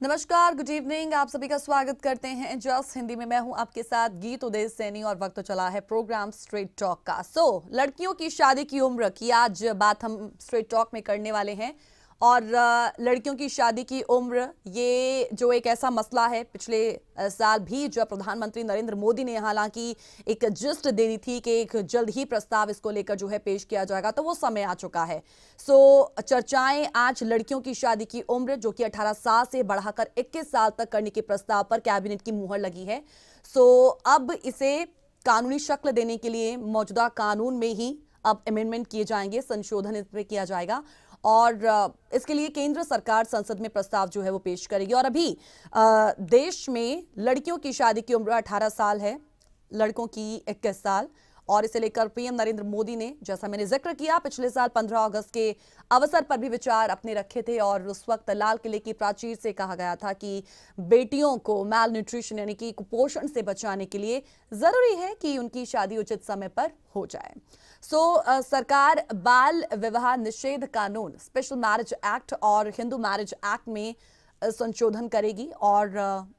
नमस्कार, good evening. आप सभी का स्वागत करते हैं जस्ट हिंदी में। मैं हूं आपके साथ गीत उदय सैनी और वक्त तो चला है प्रोग्राम स्ट्रेट टॉक का। लड़कियों की शादी की उम्र की आज बात हम स्ट्रेट टॉक में करने वाले हैं। और लड़कियों की शादी की उम्र ये जो एक ऐसा मसला है, पिछले साल भी जो प्रधानमंत्री नरेंद्र मोदी ने हालांकि एक जिस्ट दे दी थी कि एक जल्द ही प्रस्ताव इसको लेकर जो है पेश किया जाएगा, तो वो समय आ चुका है। चर्चाएं आज लड़कियों की शादी की उम्र जो कि 18 साल से बढ़ाकर 21 साल तक करने के प्रस्ताव पर कैबिनेट की मुहर लगी है। अब इसे कानूनी शक्ल देने के लिए मौजूदा कानून में ही अब अमेंडमेंट किए जाएंगे, संशोधन इसमें किया जाएगा और इसके लिए केंद्र सरकार संसद में प्रस्ताव जो है वो पेश करेगी। और अभी देश में लड़कियों की शादी की उम्र 18 साल है, लड़कों की 21 साल। और इसे लेकर पीएम नरेंद्र मोदी ने, जैसा मैंने जिक्र किया, पिछले साल 15 अगस्त के अवसर पर भी विचार अपने रखे थे और उस वक्त लाल किले की प्राचीर से कहा गया था कि बेटियों को मैल न्यूट्रिशन यानी कि कुपोषण से बचाने के लिए जरूरी है कि उनकी शादी उचित समय पर हो जाए। सरकार बाल विवाह निषेध कानून, स्पेशल मैरिज एक्ट और हिंदू मैरिज एक्ट में संशोधन करेगी। और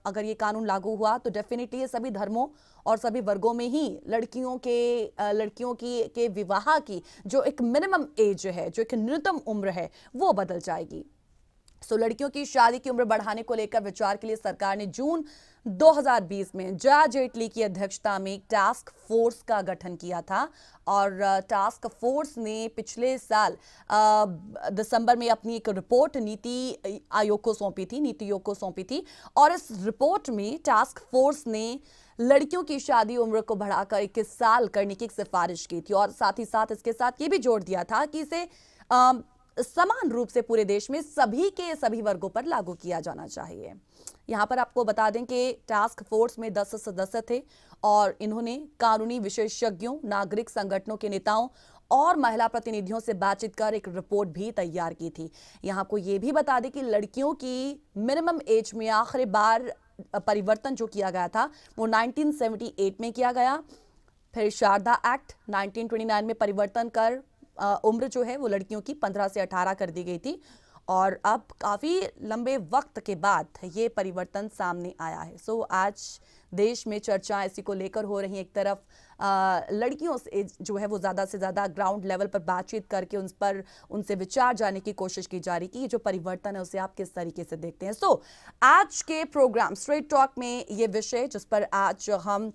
अगर ये कानून लागू हुआ तो डेफिनेटली ये सभी धर्मों और सभी वर्गों में ही लड़कियों के विवाह की जो एक मिनिमम एज है, जो एक न्यूनतम उम्र है, वो बदल जाएगी। लड़कियों की शादी की उम्र बढ़ाने को लेकर विचार के लिए सरकार ने जून 2020 में जया जेटली की अध्यक्षता में एक टास्क फोर्स का गठन किया था। और टास्क फोर्स ने पिछले साल दिसंबर में अपनी एक रिपोर्ट नीति आयोग को सौंपी थी। और इस रिपोर्ट में टास्क फोर्स ने लड़कियों की शादी उम्र को बढ़ाकर 21 साल करने की एक सिफारिश की थी और साथ ही साथ इसके साथ ये भी जोड़ दिया था कि इसे समान रूप से पूरे देश में सभी वर्गों पर लागू किया जाना चाहिए। यहां पर आपको बता दें कि टास्क फोर्स में 10 सदस्य थे और इन्होंने कानूनी विशेषज्ञों, नागरिक संगठनों के नेताओं और महिला प्रतिनिधियों से बातचीत कर एक रिपोर्ट भी तैयार की थी। यहां को यह भी बता दें कि लड़कियों की मिनिमम एज में आखिरी बार परिवर्तन जो किया गया था वो 1978 में किया गया। फिर शारदा एक्ट 1929 में परिवर्तन कर उम्र जो है वो लड़कियों की 15 से 18 कर दी गई थी। और अब काफी लंबे वक्त के बाद ये परिवर्तन सामने आया है। आज देश में चर्चा इसी को लेकर हो रही है। एक तरफ लड़कियों से जो है वो ज्यादा से ज्यादा ग्राउंड लेवल पर बातचीत करके उनसे विचार जानने की कोशिश की जा रही कि ये जो परिवर्तन है उसे आप किस तरीके से देखते हैं। आज के प्रोग्राम स्ट्रेट टॉक में ये विषय जिस पर आज हम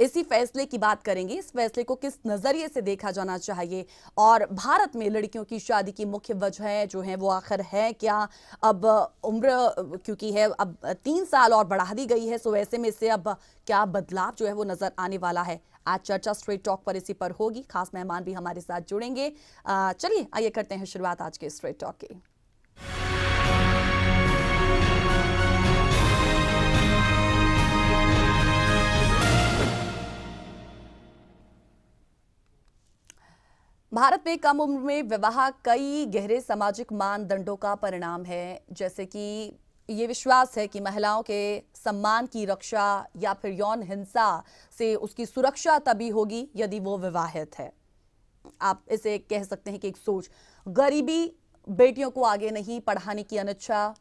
इसी फैसले की बात करेंगे, इस फैसले को किस नजरिए से देखा जाना चाहिए और भारत में लड़कियों की शादी की मुख्य वजह जो है वो आखिर है क्या। अब उम्र क्योंकि है अब 3 साल और बढ़ा दी गई है, ऐसे में इससे अब क्या बदलाव जो है वो नजर आने वाला है। आज चर्चा स्ट्रेट टॉक पर इसी पर होगी। खास मेहमान भी हमारे साथ जुड़ेंगे। चलिए आइए करते हैं शुरुआत आज के स्ट्रेट टॉक की। भारत में कम उम्र में विवाह कई गहरे सामाजिक मानदंडों का परिणाम है, जैसे कि ये विश्वास है कि महिलाओं के सम्मान की रक्षा या फिर यौन हिंसा से उसकी सुरक्षा तभी होगी यदि वो विवाहित है। आप इसे कह सकते हैं कि एक सोच, गरीबी, बेटियों को आगे नहीं पढ़ाने की अनिच्छा,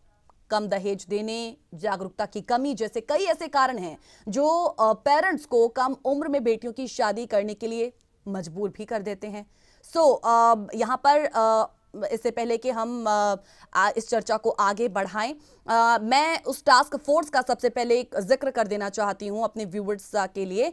कम दहेज देने, जागरूकता की कमी जैसे कई ऐसे कारण हैं जो पेरेंट्स को कम उम्र में बेटियों की शादी करने के लिए मजबूर भी कर देते हैं। यहाँ पर इससे पहले कि हम इस चर्चा को आगे बढ़ाएं, मैं उस टास्क फोर्स का सबसे पहले एक जिक्र कर देना चाहती हूं अपने व्यूअर्स के लिए।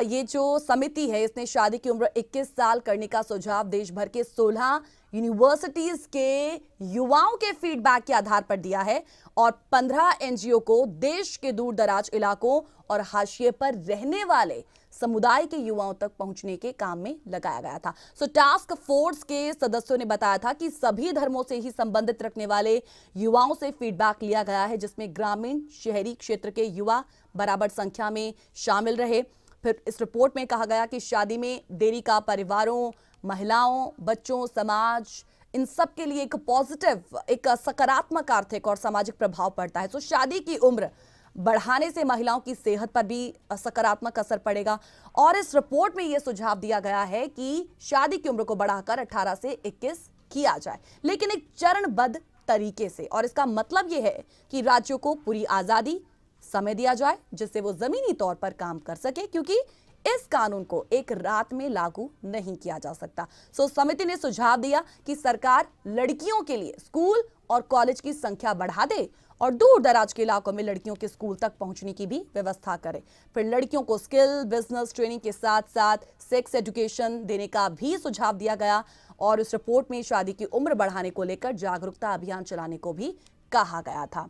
ये जो समिति है इसने शादी की उम्र 21 साल करने का सुझाव देश भर के 16 यूनिवर्सिटीज के युवाओं के फीडबैक के आधार पर दिया है और 15 एनजीओ को देश के दूर दराज इलाकों और हाशिए पर रहने वाले समुदाय के युवाओं तक पहुंचने के काम में लगाया गया था। टास्क फोर्स के सदस्यों ने बताया था कि सभी धर्मों से ही संबंधित रखने वाले युवाओं से फीडबैक लिया गया है, जिसमें ग्रामीण, शहरी क्षेत्र के युवा बराबर संख्या में शामिल रहे। फिर इस रिपोर्ट में कहा गया कि शादी में देरी का परिवारों, महिलाओं, बच्चों, समाज, इन सब के लिए एक पॉजिटिव, एक सकारात्मक आर्थिक और सामाजिक प्रभाव पड़ता है। शादी की उम्र बढ़ाने से महिलाओं की सेहत पर भी सकारात्मक असर पड़ेगा। और इस रिपोर्ट में यह सुझाव दिया गया है कि शादी की उम्र को बढ़ाकर 18 से 21 किया जाए, लेकिन एक चरणबद्ध तरीके से। और इसका मतलब यह है कि राज्यों को पूरी आजादी, समय दिया जाए जिससे वो जमीनी तौर पर काम कर सके, क्योंकि इस कानून को एक रात में लागू नहीं किया जा सकता। सो समिति ने सुझाव दिया कि सरकार लड़कियों के लिए स्कूल और कॉलेज की संख्या बढ़ा दे और दूर दराज के इलाकों में लड़कियों के स्कूल तक पहुंचने की भी व्यवस्था करे। फिर लड़कियों को स्किल बिजनेस ट्रेनिंग के साथ साथ सेक्स एजुकेशन देने का भी सुझाव दिया गया और इस रिपोर्ट में शादी की उम्र बढ़ाने को लेकर जागरूकता अभियान चलाने को भी कहा गया था।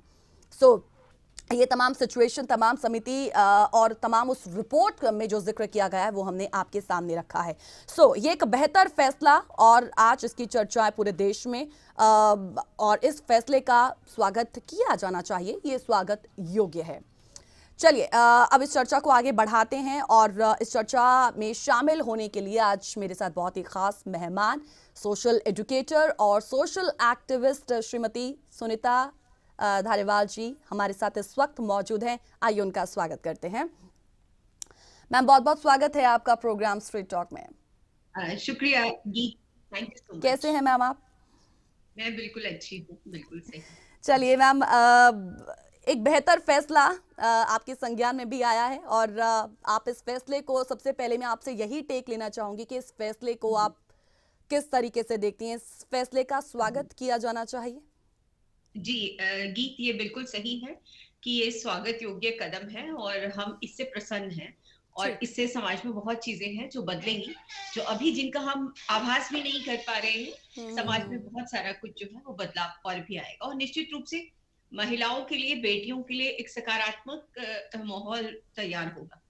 सो ये तमाम सिचुएशन, तमाम समिति और तमाम उस रिपोर्ट में जो जिक्र किया गया है वो हमने आपके सामने रखा है। ये एक बेहतर फैसला और आज इसकी चर्चा है पूरे देश में और इस फैसले का स्वागत किया जाना चाहिए, ये स्वागत योग्य है। चलिए अब इस चर्चा को आगे बढ़ाते हैं और इस चर्चा में शामिल होने के लिए आज मेरे साथ बहुत ही खास मेहमान, सोशल एजुकेटर और सोशल एक्टिविस्ट श्रीमती सुनीता धारीवाल जी हमारे साथ इस वक्त मौजूद हैं। आइए उनका स्वागत करते हैं। मैम, बहुत बहुत स्वागत है आपका प्रोग्राम स्ट्रीट टॉक में। शुक्रिया गीत, थैंक यू सो मच। कैसे हैं मैम आप? मैं बिल्कुल अच्छी हूँ, बिल्कुल सही। चलिए मैम, एक बेहतर फैसला आपके संज्ञान में भी आया है और आप इस फैसले को, सबसे पहले मैं आपसे यही टेक लेना चाहूंगी कि इस फैसले को आप किस तरीके से देखती हैं? इस फैसले का स्वागत किया जाना चाहिए? जी गीत, ये बिल्कुल सही है कि ये स्वागत योग्य कदम है और हम इससे प्रसन्न हैं और इससे समाज में बहुत चीजें हैं जो बदलेंगी, जो अभी जिनका हम आभास भी नहीं कर पा रहे हैं। समाज में बहुत सारा कुछ जो है वो बदलाव और भी आएगा और निश्चित रूप से महिलाओं के लिए, बेटियों के लिए एक सकारात्मक माहौल तैयार होगा।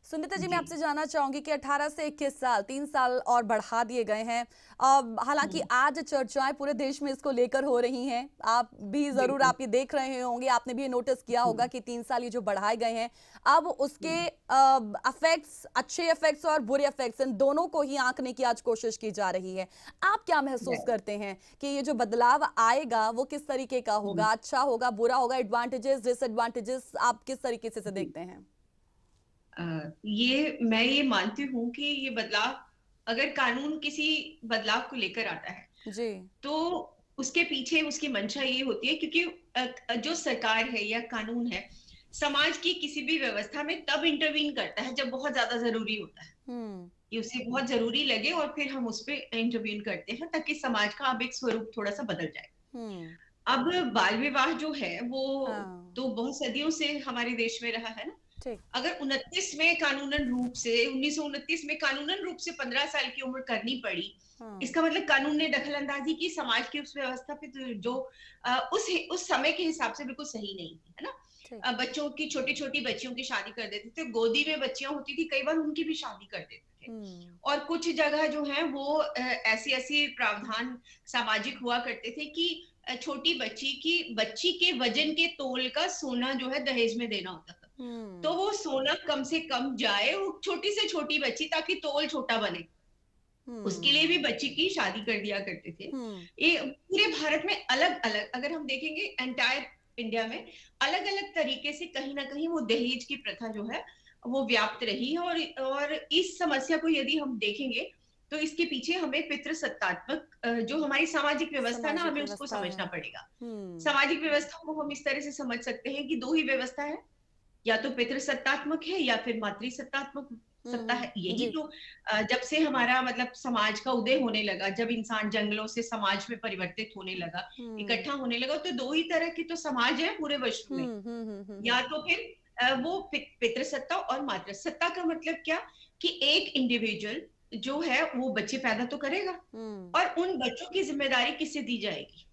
सुनीता जी, मैं आपसे जानना चाहूंगी कि 18 से 21 साल, 3 साल और बढ़ा दिए गए हैं। हालांकि आज चर्चाएं पूरे देश में इसको लेकर हो रही हैं, आप भी जरूर आप ये देख रहे होंगे, आपने भी ये नोटिस किया होगा कि 3 साल ये जो बढ़ाए गए हैं, अब उसके इफेक्ट्स, अच्छे इफेक्ट्स और बुरे इफेक्ट्स, इन दोनों को ही आंकने की आज कोशिश की जा रही है। आप क्या महसूस करते हैं कि ये जो बदलाव आएगा वो किस तरीके का होगा? अच्छा होगा, बुरा होगा? एडवांटेजेस, डिसएडवांटेजेस आप किस तरीके से देखते हैं? मैं ये मानती हूँ कि ये बदलाव, अगर कानून किसी बदलाव को लेकर आता है जी, तो उसके पीछे उसकी मंशा ये होती है क्योंकि जो सरकार है या कानून है समाज की किसी भी व्यवस्था में तब इंटरवीन करता है जब बहुत ज्यादा जरूरी होता है कि उसे बहुत जरूरी लगे और फिर हम उस पर इंटरवीन करते हैं ताकि समाज का अब एक स्वरूप थोड़ा सा बदल जाए। अब बाल विवाह जो है वो तो बहुत सदियों से हमारे देश में रहा है ना। अगर 29 में कानूनन रूप से 1929 में कानूनन रूप से 15 साल की उम्र करनी पड़ी, इसका मतलब कानून ने दखल अंदाजी की समाज की उस व्यवस्था पे जो उस समय के हिसाब से बिल्कुल सही नहीं थी, है ना। बच्चों की, छोटी छोटी बच्चियों की शादी कर देते थे, गोदी में बच्चियां होती थी, कई बार उनकी भी शादी कर देते थे। और कुछ जगह जो है वो ऐसी ऐसी प्रावधान सामाजिक हुआ करते थे कि छोटी बच्ची के वजन के तोल का सोना जो है दहेज में देना होता था। तो वो सोना कम से कम जाए वो छोटी से छोटी बच्ची, ताकि तोल छोटा बने, उसके लिए भी बच्ची की शादी कर दिया करते थे। ये पूरे भारत में अलग अलग, अगर हम देखेंगे एंटायर इंडिया में अलग अलग तरीके से कहीं ना कहीं वो दहेज की प्रथा जो है वो व्याप्त रही है। और इस समस्या को यदि हम देखेंगे तो इसके पीछे हमें पितृसत्तात्मक जो हमारी सामाजिक व्यवस्था ना, हमें उसको समझना पड़ेगा। सामाजिक व्यवस्था को हम इस तरह से समझ सकते हैं कि दो ही व्यवस्था है, या तो पितृसत्तात्मक है या फिर मातृसत्तात्मक सत्ता है। यही तो जब से हमारा मतलब समाज का उदय होने लगा, जब इंसान जंगलों से समाज में परिवर्तित होने लगा, इकट्ठा होने लगा, तो दो ही तरह की तो समाज है पूरे विश्व में। या तो फिर वो पितृसत्ता और मातृसत्ता का मतलब क्या कि एक इंडिविजुअल जो है वो बच्चे पैदा तो करेगा और उन बच्चों की जिम्मेदारी किससे दी जाएगी,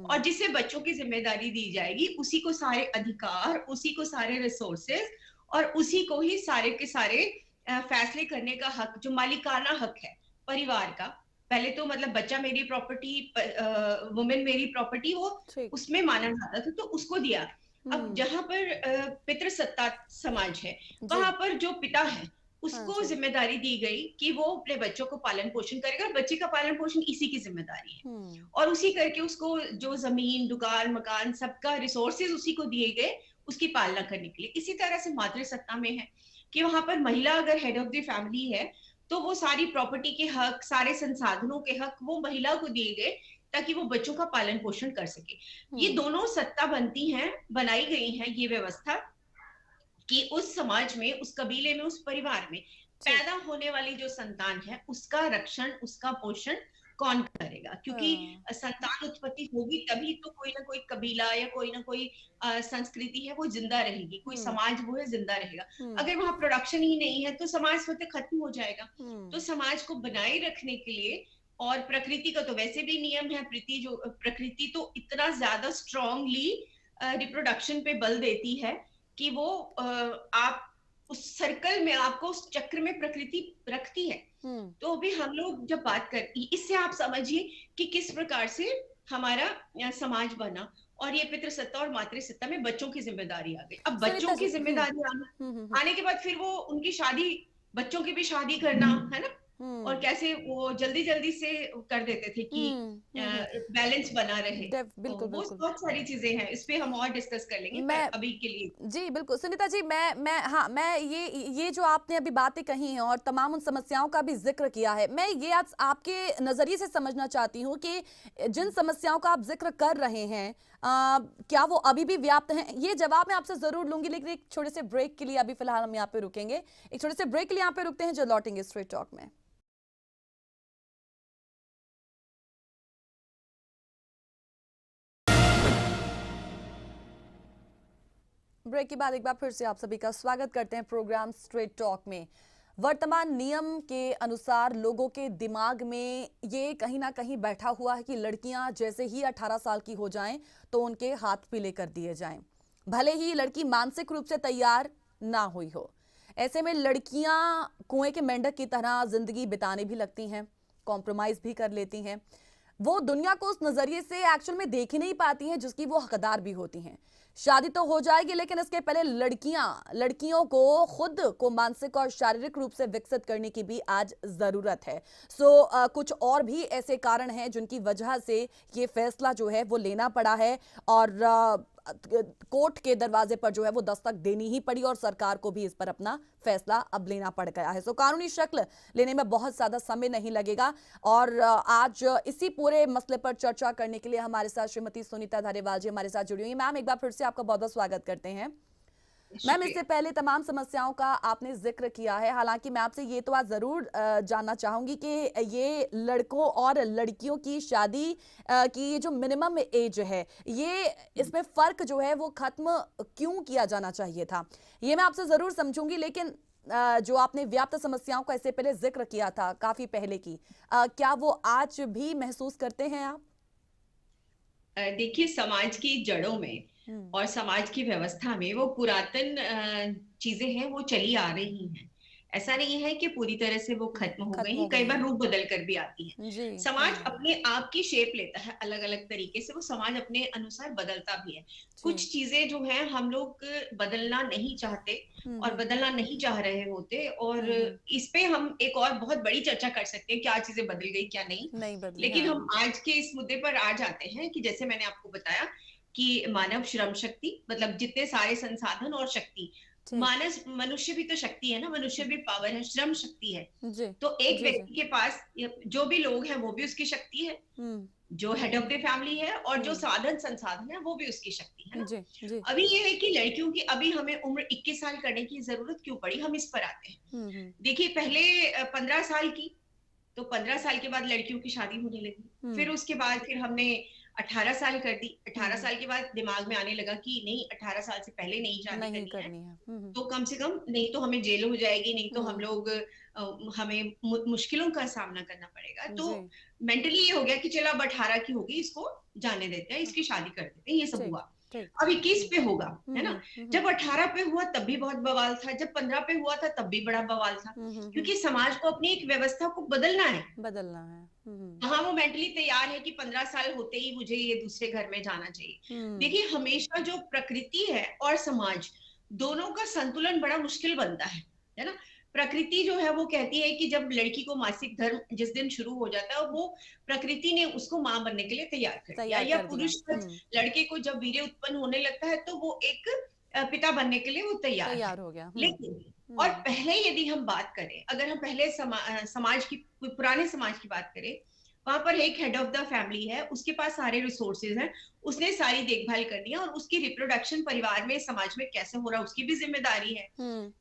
और जिसे बच्चों की जिम्मेदारी दी जाएगी उसी को सारे अधिकार, उसी को सारे रिसोर्सेज और उसी को ही सारे के सारे फैसले करने का हक, जो मालिकाना हक है परिवार का। पहले तो मतलब बच्चा मेरी प्रॉपर्टी, वुमेन मेरी प्रॉपर्टी, वो उसमें माना जाता था, तो उसको दिया। अब जहां पर पितृसत्ता समाज है वहां पर जो पिता है उसको जिम्मेदारी दी गई कि वो अपने बच्चों को पालन पोषण करेगा, बच्चे का पालन पोषण इसी की जिम्मेदारी है और उसी करके उसको जो जमीन, दुकान, मकान, सबका रिसोर्सेज उसी को दिए गए उसकी पालना करने के लिए। इसी तरह से मातृसत्ता में है कि वहां पर महिला अगर हेड ऑफ द फैमिली है तो वो सारी प्रॉपर्टी के हक, सारे संसाधनों के हक वो महिला को दिए गए ताकि वो बच्चों का पालन पोषण कर सके। ये दोनों सत्ता बनती हैं, बनाई गई है ये व्यवस्था कि उस समाज में, उस कबीले में, उस परिवार में पैदा होने वाली जो संतान है उसका रक्षण, उसका पोषण कौन करेगा, क्योंकि संतान उत्पत्ति होगी तभी तो कोई ना कोई कबीला या कोई ना कोई संस्कृति है वो जिंदा रहेगी, कोई समाज वो है जिंदा रहेगा। अगर वहां प्रोडक्शन ही नहीं है तो समाज स्वतः खत्म हो जाएगा। तो समाज को बनाए रखने के लिए, और प्रकृति का तो वैसे भी नियम है, प्रकृति तो इतना ज्यादा स्ट्रांगली रिप्रोडक्शन पे बल देती है कि वो आप उस सर्कल में, आपको उस चक्र में प्रकृति रखती है। तो अभी हम लोग जब बात करती, इससे आप समझिए कि किस प्रकार से हमारा समाज बना, और ये पितृसत्ता और मातृसत्ता में बच्चों की जिम्मेदारी आ गई। अब बच्चों की जिम्मेदारी आने के बाद फिर वो उनकी शादी, बच्चों की भी शादी करना है ना, और कैसे वो जल्दी जल्दी से कर देते थे कि बैलेंस बना रहे। बिल्कुल, वो बहुत सारी चीजें हैं, इस पे हम और डिस्कस कर लेंगे, पर अभी के लिए जी बिल्कुल। सुनीता जी, मैं ये जो आपने अभी बातें कही हैं और तमाम उन समस्याओं का भी जिक्र किया है, मैं ये आज आपके नजरिए से समझना चाहती हूँ कि जिन समस्याओं का आप जिक्र कर रहे हैं क्या वो अभी भी व्याप्त हैं? ये जवाब मैं आपसे जरूर लूंगी, लेकिन एक छोटे से ब्रेक के लिए अभी फिलहाल हम यहाँ पे रुकेंगे। एक छोटे से ब्रेक के लिए यहाँ पे रुकते हैं, जो लौटेंगे स्ट्रेट टॉक में। ब्रेक के बाद एक बार फिर से आप सभी का स्वागत करते हैं प्रोग्राम स्ट्रेट टॉक में। वर्तमान नियम के अनुसार लोगों के दिमाग में ये कहीं ना कहीं बैठा हुआ है कि लड़कियां जैसे ही 18 साल की हो जाएं तो उनके हाथ पीले कर दिए जाएं, भले ही लड़की मानसिक रूप से तैयार ना हुई हो। ऐसे में लड़कियां कुएं के मेंढक की तरह जिंदगी बिताने भी लगती हैं, कॉम्प्रोमाइज भी कर लेती हैं। वो दुनिया को उस नजरिए से एक्चुअल में देख ही नहीं पाती हैं जिसकी वो हकदार भी होती हैं। शादी तो हो जाएगी, लेकिन इसके पहले लड़कियों को खुद को मानसिक और शारीरिक रूप से विकसित करने की भी आज जरूरत है। कुछ और भी ऐसे कारण हैं जिनकी वजह से ये फैसला जो है वो लेना पड़ा है, और कोर्ट के दरवाजे पर जो है वो दस्तक देनी ही पड़ी, और सरकार को भी इस पर अपना फैसला अब लेना पड़ गया है। कानूनी शक्ल लेने में बहुत ज्यादा समय नहीं लगेगा। और आज इसी पूरे मसले पर चर्चा करने के लिए हमारे साथ श्रीमती सुनीता धारीवाल जी हमारे साथ जुड़ी हुई हैं। मैम, एक बार फिर से आपका बहुत बहुत स्वागत करते हैं। मैम, इससे पहले तमाम समस्याओं का आपने जिक्र किया है, हालांकि मैं आपसे ये तो आज जरूर जानना चाहूंगी कि ये लड़कों और लड़कियों की शादी की जो मिनिमम एज है, ये इसमें फर्क जो है वो खत्म क्यों किया जाना चाहिए था, ये मैं आपसे जरूर समझूंगी। लेकिन जो आपने व्याप्त समस्याओं का इससे पहले जिक्र किया था काफी पहले की, क्या वो आज भी महसूस करते हैं आप? देखिए, समाज की जड़ों में और समाज की व्यवस्था में वो पुरातन चीजें हैं, वो चली आ रही हैं। ऐसा नहीं है कि पूरी तरह से वो खत्म हो गई, कई बार रूप बदल कर भी आती है। समाज अपने आप की शेप लेता है अलग अलग तरीके से, वो समाज अपने अनुसार बदलता भी है। कुछ चीजें जो है हम लोग बदलना नहीं चाहते और बदलना नहीं चाह रहे होते, और इस पे हम एक और बहुत बड़ी चर्चा कर सकते हैं, क्या चीजें बदल गई क्या नहीं बदली। लेकिन हम आज के इस मुद्दे पर आ जाते हैं कि जैसे मैंने आपको बताया कि मानव श्रम शक्ति, मतलब जितने सारे संसाधन और शक्ति, मनुष्य भी तो शक्ति है ना, मनुष्य भी पावर है, श्रम शक्ति है। तो एक व्यक्ति के पास जो भी लोग हैं वो भी उसकी शक्ति है, जो हेड ऑफ द फैमिली है, और जो साधन संसाधन है वो भी उसकी शक्ति है ना। अभी ये है कि लड़कियों की अभी हमें उम्र 21 साल करने की जरूरत क्यों पड़ी, हम इस पर आते हैं। देखिए, पहले 15 साल की, तो 15 साल के बाद लड़कियों की शादी होने लगी, फिर उसके बाद फिर हमने 18 साल कर दी। 18 साल के बाद दिमाग में आने लगा कि नहीं, 18 साल से पहले नहीं शादी करनी है। तो कम से कम, नहीं तो हमें जेल हो जाएगी, नहीं तो हम लोग हमें मुश्किलों का सामना करना पड़ेगा। तो मेंटली ये हो गया कि चलो अब 18 की होगी, इसको जाने देते हैं, इसकी शादी कर देते हैं। ये सब हुआ। अब 21 पे होगा, है ना। जब 18 पे हुआ तब भी बहुत बवाल था, जब 15 पे हुआ था तब भी बड़ा बवाल था, क्योंकि समाज को अपनी एक व्यवस्था को बदलना है। हाँ, वो मेंटली तैयार है कि 15 साल होते ही मुझे ये दूसरे घर में जाना चाहिए। देखिए, हमेशा जो प्रकृति है और समाज दोनों का संतुलन बड़ा मुश्किल बनता है ना। प्रकृति जो है वो कहती है कि जब लड़की को मासिक धर्म जिस दिन शुरू हो जाता है, वो प्रकृति ने उसको मां बनने के लिए तैयार कर दिया, या पुरुष लड़के को जब वीर्य उत्पन्न होने लगता है तो वो एक पिता बनने के लिए वो तैयार है। तैयार हो गया। लेकिन और पहले यदि हम बात करें, अगर हम पहले समाज की, पुराने समाज की बात करें, वहां पर एक हेड ऑफ द फैमिली है, उसके पास सारे रिसोर्सेज हैं, उसने सारी देखभाल करनी है और उसकी रिप्रोडक्शन परिवार में, समाज में कैसे हो रहा है उसकी भी जिम्मेदारी है।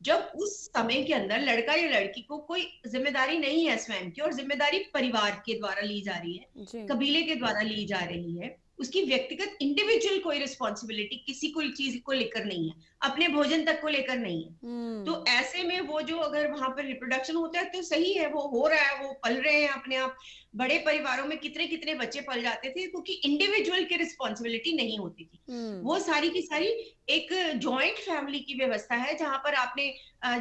जब उस समय के अंदर लड़का या लड़की को कोई जिम्मेदारी नहीं है स्वयं की, और जिम्मेदारी परिवार के द्वारा ली जा रही है, कबीले के द्वारा ली जा रही है, उसकी व्यक्तिगत इंडिविजुअल कोई रिस्पॉन्सिबिलिटी किसी कोई चीज को लेकर नहीं है, अपने भोजन तक को लेकर नहीं है, तो ऐसे में वो जो अगर वहां पर रिप्रोडक्शन होता है तो सही है, वो हो रहा है, वो पल रहे हैं अपने आप। बड़े परिवारों में कितने कितने बच्चे पल जाते थे क्योंकि इंडिविजुअल की रिस्पॉन्सिबिलिटी नहीं होती थी। वो सारी की सारी एक जॉइंट फैमिली की व्यवस्था है, जहां पर आपने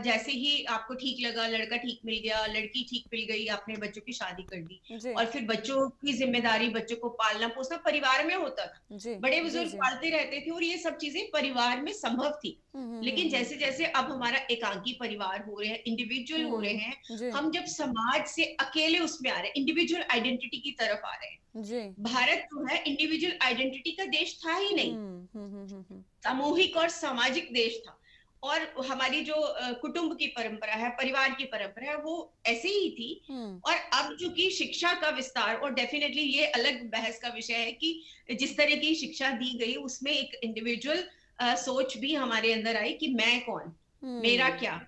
जैसे ही आपको ठीक लगा, लड़का ठीक मिल गया, लड़की ठीक मिल गई, आपने बच्चों की शादी कर दी, और फिर बच्चों की जिम्मेदारी, बच्चों को पालना पोसना परिवार में होता था, बड़े बुजुर्ग पालते रहते थे और ये सब चीजें परिवार में संभव थी। लेकिन जैसे जैसे अब हमारा एकांकी परिवार हो रहे हैं, इंडिविजुअल हो रहे हैं, हम जब समाज से अकेले उसमें आ रहे हैं, इंडिविजुअल आइडेंटिटी की तरफ आ रहे हैं। भारत जो है इंडिविजुअल आइडेंटिटी का देश था ही नहीं, सामूहिक और सामाजिक देश था, और हमारी जो कुटुंब की परंपरा है, परिवार की परंपरा है, वो ऐसे ही थी। और अब जो कि शिक्षा का विस्तार, और डेफिनेटली ये अलग बहस का विषय है कि जिस तरह की शिक्षा दी गई उसमें एक इंडिविजुअल सोच भी हमारे अंदर आई कि मैं कौन, मेरा क्या,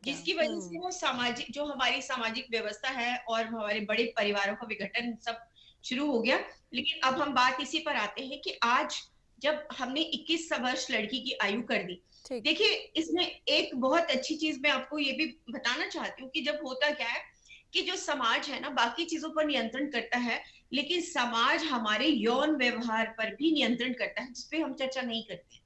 जिसकी वजह से वो सामाजिक, जो हमारी सामाजिक व्यवस्था है और हमारे बड़े परिवारों का विघटन सब शुरू हो गया। लेकिन अब हम बात इसी पर आते हैं कि आज जब हमने 21 वर्ष लड़की की आयु कर दी, देखिए इसमें एक बहुत अच्छी चीज मैं आपको ये भी बताना चाहती हूँ कि जब होता क्या है कि जो समाज है ना बाकी चीजों पर नियंत्रण करता है, लेकिन समाज हमारे यौन व्यवहार पर भी नियंत्रण करता है, जिसपे हम चर्चा नहीं करते।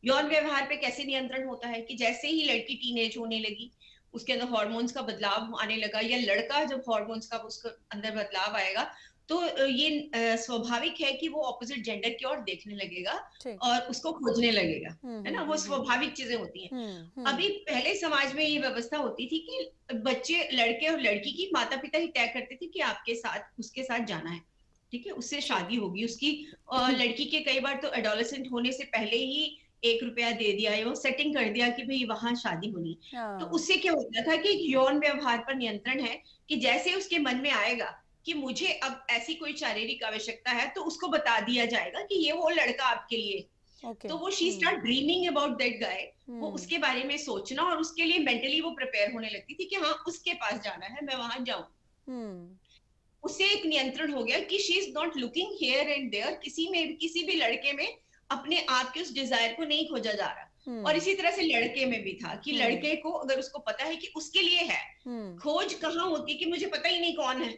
यौन व्यवहार पे कैसे नियंत्रण होता है कि जैसे ही लड़की टीनेज होने लगी, उसके अंदर हार्मोन्स का बदलाव आने लगा, या लड़का जब हार्मोन्स का उसके अंदर बदलाव आएगा, तो ये स्वाभाविक है कि वो ऑपोजिट जेंडर की ओर देखने लगेगा और उसको खोजने लगेगा, है ना, वो स्वाभाविक चीजें होती हैं। अभी पहले समाज में ये व्यवस्था होती थी कि बच्चे, लड़के और लड़की की माता पिता ही तय करते थे कि आपके साथ, उसके साथ जाना है, ठीक है, उससे शादी होगी उसकी। लड़की के कई बार तो एडोलेसेंट होने से पहले ही 1 रुपया दे दिया, या वो सेटिंग कर दिया कि भाई वहां शादी होनी। तो उससे क्या होता था कि यौन व्यवहार पर नियंत्रण है कि जैसे उसके मन में आएगा कि मुझे अब ऐसी कोई शारीरिक आवश्यकता है, तो उसको बता दिया जाएगा कि ये वो लड़का आपके लिए। तो वो she start dreaming about that guy, वो उसके बारे में सोचना, और उसके लिए मेंटली वो प्रिपेयर होने लगती थी कि हाँ उसके पास जाना है, मैं वहां जाऊं। उससे एक नियंत्रण हो गया कि she is not looking here and there, किसी में, किसी भी लड़के में अपने आप के उस डिजायर को नहीं खोजा जा रहा। और इसी तरह से लड़के में भी था कि लड़के को अगर उसको पता है कि उसके लिए है, खोज कहाँ होती है कि मुझे पता ही नहीं कौन है,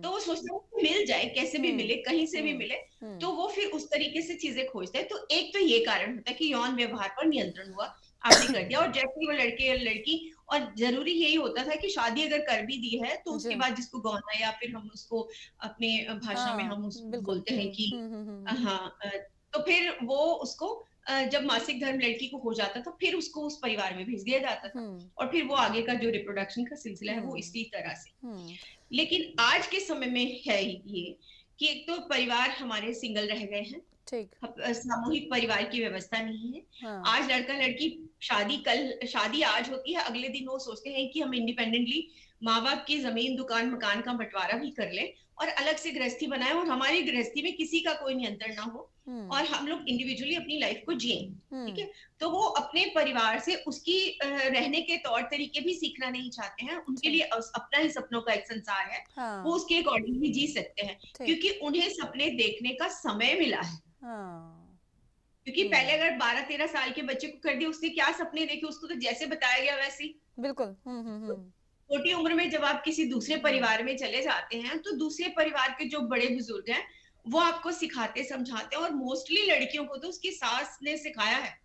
तो वो सोचता है मिल जाए, कैसे भी मिले, कहीं से भी मिले, तो वो फिर उस तरीके से चीजें खोजते हैं। तो एक तो ये कारण होता है कि यौन व्यवहार पर नियंत्रण हुआ, आपने कर दिया। और जैसे ही वो लड़के या लड़की, और जरूरी यही होता था कि शादी अगर कर भी दी है तो उसके बाद जिसको गौना, या फिर हम उसको अपने भाषा में हम उसको बोलते हैं कि हाँ, तो फिर वो उसको जब मासिक धर्म लड़की को हो जाता था, फिर उसको उस परिवार में भेज दिया जाता था, और फिर वो आगे का जो रिप्रोडक्शन का सिलसिला है वो इसी तरह से। लेकिन आज के समय में है ये कि एक तो परिवार हमारे सिंगल रह गए हैं, सामूहिक परिवार की व्यवस्था नहीं है। आज लड़का लड़की शादी आज होती है, अगले दिन वो सोचते हैं कि हम इंडिपेंडेंटली माँ बाप की जमीन, दुकान, मकान का बंटवारा भी कर लें और अलग से गृहस्थी बनाए, और हमारी गृहस्थी में किसी का कोई नियंत्रण ना हो, और हम लोग इंडिविजुअली अपनी लाइफ को जिए, ठीक है। तो वो अपने परिवार से उसकी रहने के तौर तरीके भी सीखना नहीं चाहते हैं, उनके लिए अपना ही सपनों का एक संसार है, वो उसके अकॉर्डिंग भी जी सकते हैं, क्योंकि उन्हें सपने देखने का समय मिला है। क्योंकि पहले अगर 12-13 साल के बच्चे को कर दिया, उसने क्या सपने देखे, उसको तो जैसे बताया गया वैसे ही। बिल्कुल। छोटी उम्र में जब आप किसी दूसरे परिवार में चले जाते हैं, तो दूसरे परिवार के जो बड़े बुजुर्ग हैं वो आपको सिखाते समझाते हैं, और मोस्टली लड़कियों को तो उसकी सास ने सिखाया है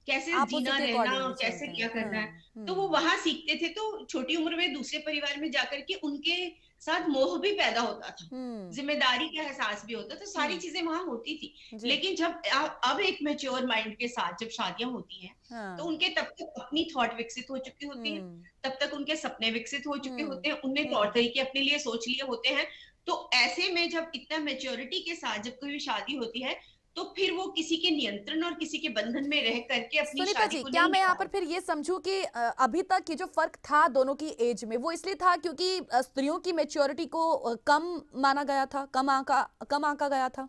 कैसे जीना, रहना, कैसे क्या करना है, तो वो वहां सीखते थे। तो छोटी उम्र में दूसरे परिवार में जाकर के उनके साथ मोह भी पैदा होता था, जिम्मेदारी का एहसास भी होता था, सारी चीजें वहां होती थी। लेकिन जब अब एक मैच्योर माइंड के साथ जब शादियां होती हैं, तो उनके तब तक अपनी थॉट विकसित हो चुकी होती है, तब तक उनके सपने विकसित हो चुके होते हैं, उनने तौर तरीके अपने लिए सोच लिए होते हैं। तो ऐसे में जब इतना मैच्योरिटी के साथ जब कोई शादी होती है, तो फिर वो किसी के नियंत्रण और किसी के बंधन में रह करके अपनी सुनीता शादी जी, को क्या नहीं मैं यहाँ पर निभाएगी। फिर ये समझूं कि अभी तक ये जो फर्क था दोनों की एज में, वो इसलिए था क्योंकि स्त्रियों की मेच्योरिटी को कम माना गया था, कम आंका गया था?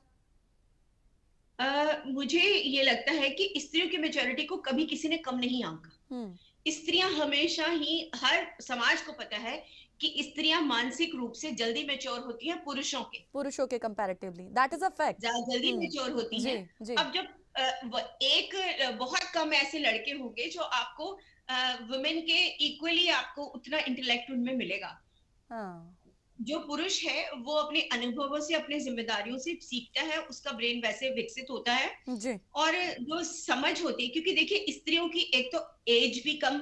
मुझे ये लगता है कि स्त्रियों की मेच्योरिटी को कभी किसी ने कम नहीं आंका। हम्म। स्त्रियां हमेशा ही, हर समाज को पता है कि स्त्रियां मानसिक रूप से जल्दी मैच्योर होती हैं पुरुषों के comparatively, that is a fact. ज्यादा जल्दी मैच्योर होती जी हैं। जी। अब जब बहुत कम ऐसे लड़के होंगे जो आपको वुमेन के इक्वली आपको उतना इंटेलेक्ट उनमें मिलेगा। हाँ। जो पुरुष है वो अपने अनुभवों से, अपने जिम्मेदारियों से सीखता है, उसका ब्रेन वैसे विकसित होता है। जी। और जो समझ होती है, क्योंकि देखिए स्त्रियों की एक तो एज भी कम,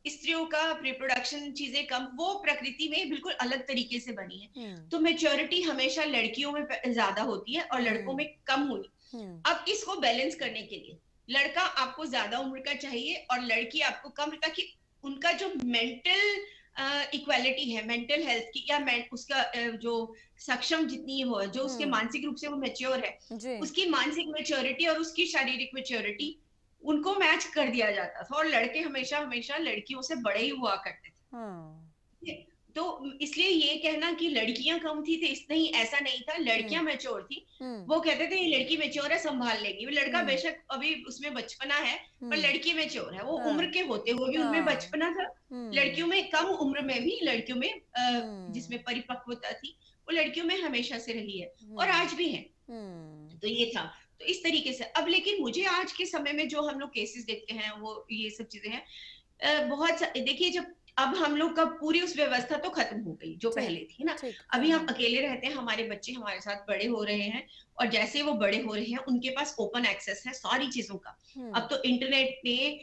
स्त्रियों का रिप्रोडक्शन चीजें कम, वो प्रकृति में बिल्कुल अलग तरीके से बनी है। हम्म। तो मेच्योरिटी हमेशा लड़कियों में ज्यादा होती है और लड़कों हम्म। में कम हुई। हम्म। अब इसको बैलेंस करने के लिए लड़का आपको ज्यादा उम्र का चाहिए और लड़की आपको कम, ताकि उनका जो मेंटल इक्वालिटी है, मेंटल हेल्थ की, या उसका जो सक्षम जितनी हो, जो उसके हम्म। मानसिक रूप से वो मेच्योर है, जी। उसकी मानसिक मेच्योरिटी और उसकी शारीरिक मेच्योरिटी, उनको मैच कर दिया जाता था। और लड़के हमेशा हमेशा लड़कियों से बड़े ही हुआ करते हाँ। थे। तो इसलिए ये कहना कि लड़कियां कम थी तो इस नहीं, ऐसा नहीं था, हम्म। लड़कियां मैच्योर थी। हम्म। वो कहते थे ये लड़की मैच्योर है, संभाल लेगी। वो लड़का हम्म। बेशक अभी उसमें बचपना है, पर हम्म। लड़की मैच्योर है। वो उम्र हाँ। के होते हुए भी उनमें हाँ। बचपना था। हम्म। लड़कियों में कम उम्र में भी, लड़कियों में हम्म। जिसमें परिपक्वता थी, वो लड़कियों में हमेशा से रही है और हम्म। आज भी है। हम्म। तो ये था। तो इस तरीके से अब, लेकिन मुझे आज के समय में जो हम लोग केसेस देखते हैं, वो ये सब चीजें हैं। देखिए, जब अब हम लोग का पूरी उस व्यवस्था तो खत्म हो गई जो ठीक। पहले थी ना। ठीक। अभी हम हाँ। अकेले रहते हैं, हमारे बच्चे हमारे साथ बड़े हो रहे हैं, और जैसे वो बड़े हो रहे हैं उनके पास ओपन एक्सेस है सारी चीजों का। हम्म। अब तो इंटरनेट ने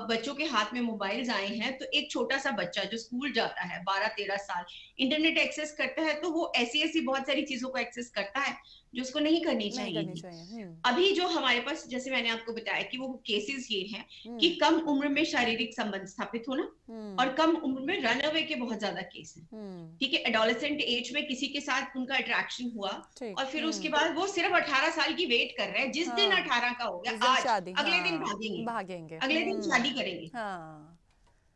बच्चों के हाथ में मोबाइल्स आए हैं, तो एक छोटा सा बच्चा जो स्कूल जाता है 12-13 साल, इंटरनेट एक्सेस करता है, तो वो ऐसी ऐसी बहुत सारी चीजों को एक्सेस करता है जो उसको नहीं करनी नहीं चाहिए करनी थी। चाहिए। हम्म। अभी जो हमारे पास, जैसे मैंने आपको बताया कि वो केसेस ये हैं कि हम्म। कम उम्र में शारीरिक संबंध स्थापित होना, हम्म। और कम उम्र में रन अवे के बहुत ज्यादा केस हैं। हम्म। ठीक है, एडोलेसेंट एज में किसी के साथ उनका अट्रैक्शन हुआ, ठीक। और फिर उसके हम्म। बाद वो सिर्फ 18 साल की वेट कर रहे हैं, जिस दिन हाँ। 18 का हो गया उस दिन आज, शादी, अगले दिन हाँ। भागेंगे, भागेंगे। अगले दिन हम्म। शादी करेंगे, हाँ।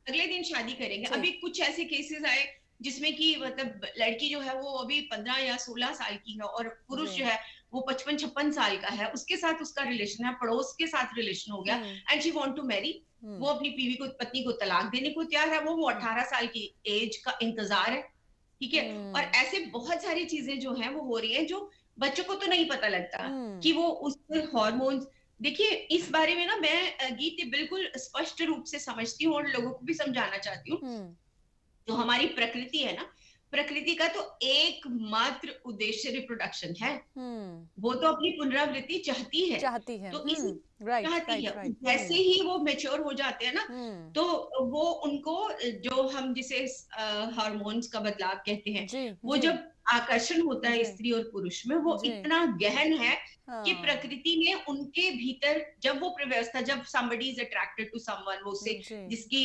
अगले दिन शादी करेंगे। अभी ठीक। कुछ ऐसे केसेस आए जिसमें कि मतलब लड़की जो है वो अभी 15 या 16 साल की है, और जी। पुरुष जो है वो 55-56 साल का है, उसके साथ उसका रिलेशन है, पड़ोस के साथ रिलेशन हो गया, hmm. And she want to marry. Hmm. वो अपनी पत्नी को तलाक देने को तैयार है, वो हम्म। 18 साल की एज का इंतजार है। ठीक है। और हम्म। ऐसे बहुत सारी चीजें जो हैं वो हो रही हैं, जो बच्चों को तो नहीं पता लगता हम्म। कि वो उस हार्मोन्स। देखिए, इस बारे में ना मैं गीत बिल्कुल स्पष्ट रूप से समझती हूँ और लोगों को भी समझाना चाहती हूँ। हम्म। जो हमारी प्रकृति है ना, प्रकृति का तो एकमात्र उद्देश्य रिप्रोडक्शन है। हम्म। वो तो अपनी पुनरावृत्ति चाहती है। चाहती है। तो इस हम्म। राइट चाहती है, राइट राइट। जैसे ही वो मेच्योर हो जाते हैं ना, हम्म। तो वो उनको, जो हम जिसे हार्मोन्स का बदलाव कहते हैं, जी वो जी। जब आकर्षण होता है जी। स्त्री और पुरुष में, वो जी। इतना गहन है कि हाँ। प्रकृति ने उनके भीतर, जब वो व्यवस्था, जब somebody is attracted to someone, वो उससे, जी। जिसकी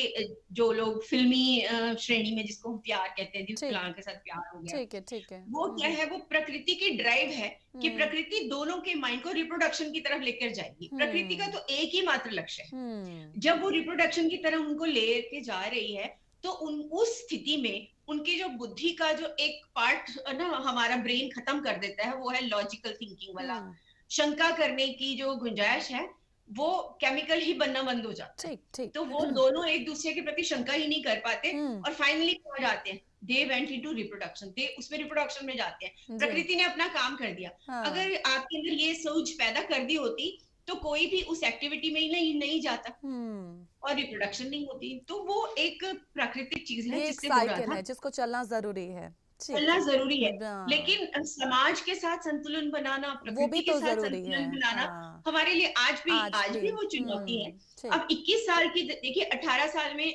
जो लोग फिल्मी श्रेणी में जिसको हम प्यार कहते हैं, जिस ठीक। फलां के साथ प्यार हो गया, ठीक है। ठीक है। वो क्या है, वो प्रकृति की ड्राइव है कि हम्म। प्रकृति दोनों के माइंड को रिप्रोडक्शन की तरफ लेकर जाएगी। प्रकृति का हम्म। तो एक ही मात्र लक्ष्य है। हम्म। जब वो रिप्रोडक्शन की तरफ उनको लेके जा रही है, तो उस स्थिति में उनकी जो बुद्धि का जो एक पार्ट ना हमारा ब्रेन खत्म कर देता है, वो है लॉजिकल थिंकिंग वाला। हम्म। शंका करने की जो गुंजाइश है, वो केमिकल ही बनना बंद हो जाता है। ठीक ठीक। तो वो दोनों एक दूसरे के प्रति शंका ही नहीं कर पाते, हम्म। और फाइनली हो जाते हैं, दे वेंट इनटू रिप्रोडक्शन, दे उसमें रिप्रोडक्शन में जाते हैं। जी। प्रकृति ने अपना काम कर दिया। हाँ। अगर आपके अंदर ये सोच पैदा कर दी होती, तो कोई भी उस एक्टिविटी में ही नहीं जाता हम्म। और रिप्रोडक्शन नहीं होती। तो वो एक प्राकृतिक चीज है ये एक जिससे हो रहा साइकिल था। है जिसको चलना जरूरी है। ठीक चलना है। जरूरी है, हाँ। लेकिन समाज के साथ संतुलन बनाना, वो भी प्रकृति के तो साथ जरूरी है। संतुलन बनाना, हाँ। हमारे लिए आज आज भी। भी वो चुनौती है। ठीक। अब 21 साल की, देखिए 18 साल में,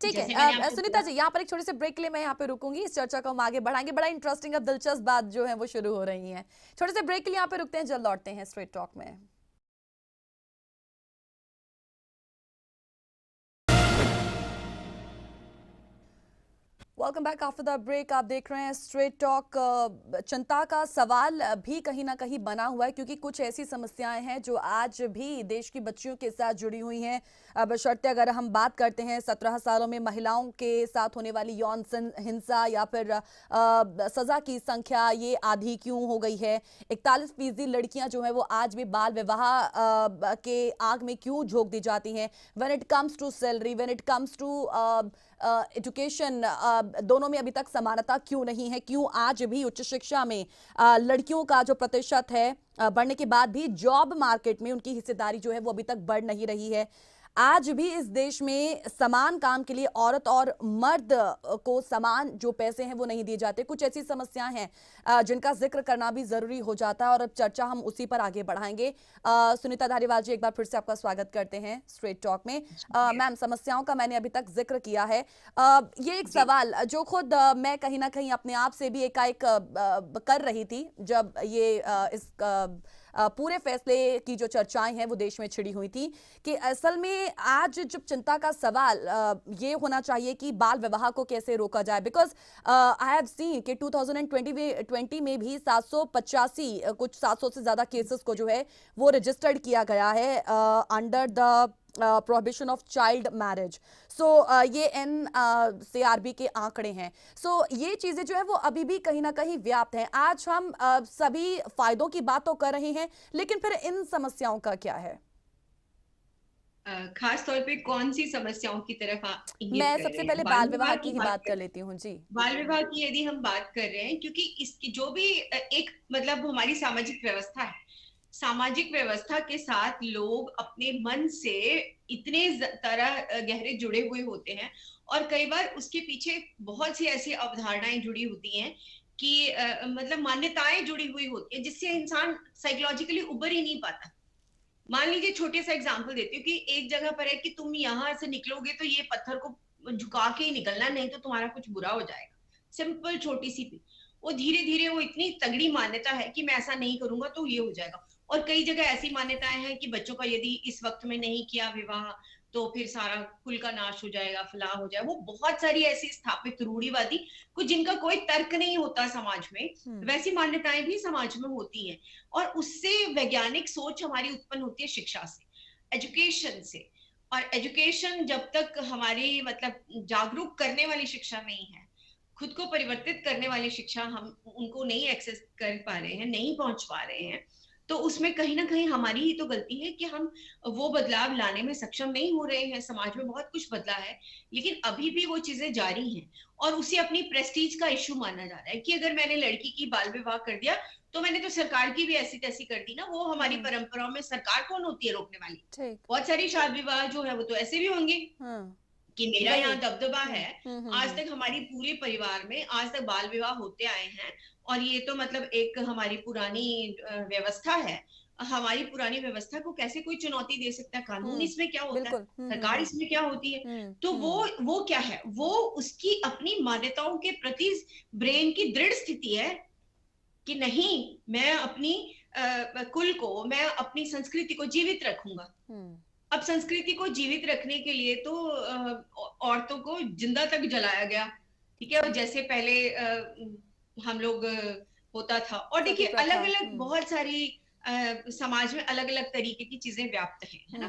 ठीक है। जैसे मैंने आपको सुनीता बोला, जी, यहाँ पर एक छोटे से ब्रेक के लिए मैं यहाँ पे रुकूंगी, इस चर्चा को हम आगे बढ़ाएंगे। बड़ा इंटरेस्टिंग अब दिलचस्प बात जो है वो शुरू हो रही है। छोटे से ब्रेक के लिए यहाँ पे रुकते हैं, जल्द लौटते हैं स्ट्रेट टॉक में। Welcome back after the break. आप देख रहे हैं स्ट्रेट टॉक। चिंता का सवाल भी कहीं ना कहीं बना हुआ है क्योंकि कुछ ऐसी समस्याएं हैं जो आज भी देश की बच्चियों के साथ जुड़ी हुई हैं। बशर्ते अगर हम बात करते हैं 17 सालों में महिलाओं के साथ होने वाली यौन हिंसा या फिर सजा की संख्या ये आधी क्यों हो गई है। 41% लड़कियां जो है वो आज भी बाल विवाह के आग में क्यों झोंक दी जाती हैं। When it comes to salary, when it comes to education, दोनों में अभी तक समानता क्यों नहीं है। क्यों आज भी उच्च शिक्षा में लड़कियों का जो प्रतिशत है बढ़ने के बाद भी जॉब मार्केट में उनकी हिस्सेदारी जो है वो अभी तक बढ़ नहीं रही है। आज भी इस देश में समान काम के लिए औरत और मर्द को समान जो पैसे हैं वो नहीं दिए जाते। कुछ ऐसी समस्याएं हैं जिनका जिक्र करना भी जरूरी हो जाता है और अब चर्चा हम उसी पर आगे बढ़ाएंगे। सुनीता धारीवाल जी, एक बार फिर से आपका स्वागत करते हैं स्ट्रेट टॉक में। मैम, समस्याओं का मैंने अभी तक जिक्र किया है। ये एक सवाल जो खुद मैं कहीं ना कहीं अपने आप से भी एकाएक कर रही थी जब ये इस पूरे फैसले की जो चर्चाएं हैं वो देश में छिड़ी हुई थी कि असल में आज जब चिंता का सवाल ये होना चाहिए कि बाल विवाह को कैसे रोका जाए। बिकॉज आई हैव सीन कि 2020 में भी 785 कुछ 700 से ज्यादा केसेस को जो है वो रजिस्टर्ड किया गया है under the prohibition of child marriage. So ये NCRB के आंकड़े हैं। सो ये चीजें जो है वो अभी भी कहीं ना कहीं व्याप्त हैं। आज हम सभी फायदों की बात तो कर रहे हैं, लेकिन फिर इन समस्याओं का क्या है? खास तौर पे कौन सी समस्याओं की तरफ इंगित मैं कर सबसे रहे पहले हैं? बाल विवाह की ही बात कर लेती हूँ जी। बाल विवाह की यदि हम बात कर रहे हैं, क्योंकि इसकी जो भी एक मतलब हमारी सामाजिक व्यवस्था है, सामाजिक व्यवस्था के साथ लोग अपने मन से इतने तरह गहरे जुड़े हुए होते हैं और कई बार उसके पीछे बहुत सी ऐसी अवधारणाएं जुड़ी होती हैं कि मतलब मान्यताएं जुड़ी हुई होती है जिससे इंसान साइकोलॉजिकली उबर ही नहीं पाता। मान लीजिए, छोटे सा एग्जांपल देती हूँ कि एक जगह पर है कि तुम यहाँ से निकलोगे तो ये पत्थर को झुका के ही निकलना, नहीं तो तुम्हारा कुछ बुरा हो जाएगा। सिंपल छोटी सी वो धीरे धीरे वो इतनी तगड़ी मान्यता है कि मैं ऐसा नहीं करूंगा तो ये हो जाएगा। और कई जगह ऐसी मान्यताएं हैं कि बच्चों का यदि इस वक्त में नहीं किया विवाह तो फिर सारा कुल का नाश हो जाएगा, फलाह हो जाएगा। वो बहुत सारी ऐसी स्थापित रूढ़िवादी, कुछ जिनका कोई तर्क नहीं होता समाज में, वैसी मान्यताएं भी समाज में होती हैं। और उससे वैज्ञानिक सोच हमारी उत्पन्न होती है शिक्षा से, एजुकेशन से। और एजुकेशन जब तक हमारी मतलब जागरूक करने वाली शिक्षा नहीं है, खुद को परिवर्तित करने वाली शिक्षा हम उनको नहीं एक्सेस कर पा रहे हैं, नहीं पहुंच पा रहे हैं, तो उसमें कहीं ना कहीं हमारी ही तो गलती है कि हम वो बदलाव लाने में सक्षम नहीं हो रहे हैं। समाज में बहुत कुछ बदला है, लेकिन अभी भी वो चीजें जारी हैं और उसे अपनी प्रेस्टीज का इश्यू माना जा रहा है कि अगर मैंने लड़की की बाल विवाह कर दिया तो मैंने तो सरकार की भी ऐसी तैसी कर दी ना। वो हमारी परंपराओं में सरकार कौन होती है रोकने वाली? बहुत सारी शादी विवाह जो है वो तो ऐसे भी होंगे कि मेरा यहाँ दबदबा है। आज तक हमारी पूरे परिवार में आज तक बाल विवाह होते आए हैं और ये तो मतलब एक हमारी पुरानी व्यवस्था है। हमारी पुरानी व्यवस्था को कैसे कोई चुनौती दे सकता है? कानून इसमें क्या होता है, सरकार इसमें क्या होती है? तो वो क्या है? वो उसकी अपनी मान्यताओं के प्रति ब्रेन की दृढ़ स्थिति है कि नहीं, मैं अपनी कुल को, मैं अपनी संस्कृति को जीवित रखूंगा। अब संस्कृति को जीवित रखने के लिए तो औरतों को जिंदा तक जलाया गया, ठीक है। और जैसे पहले हम लोग होता था। और देखिए, अलग अलग बहुत सारी समाज में अलग अलग तरीके की चीजें व्याप्त हैं, है ना।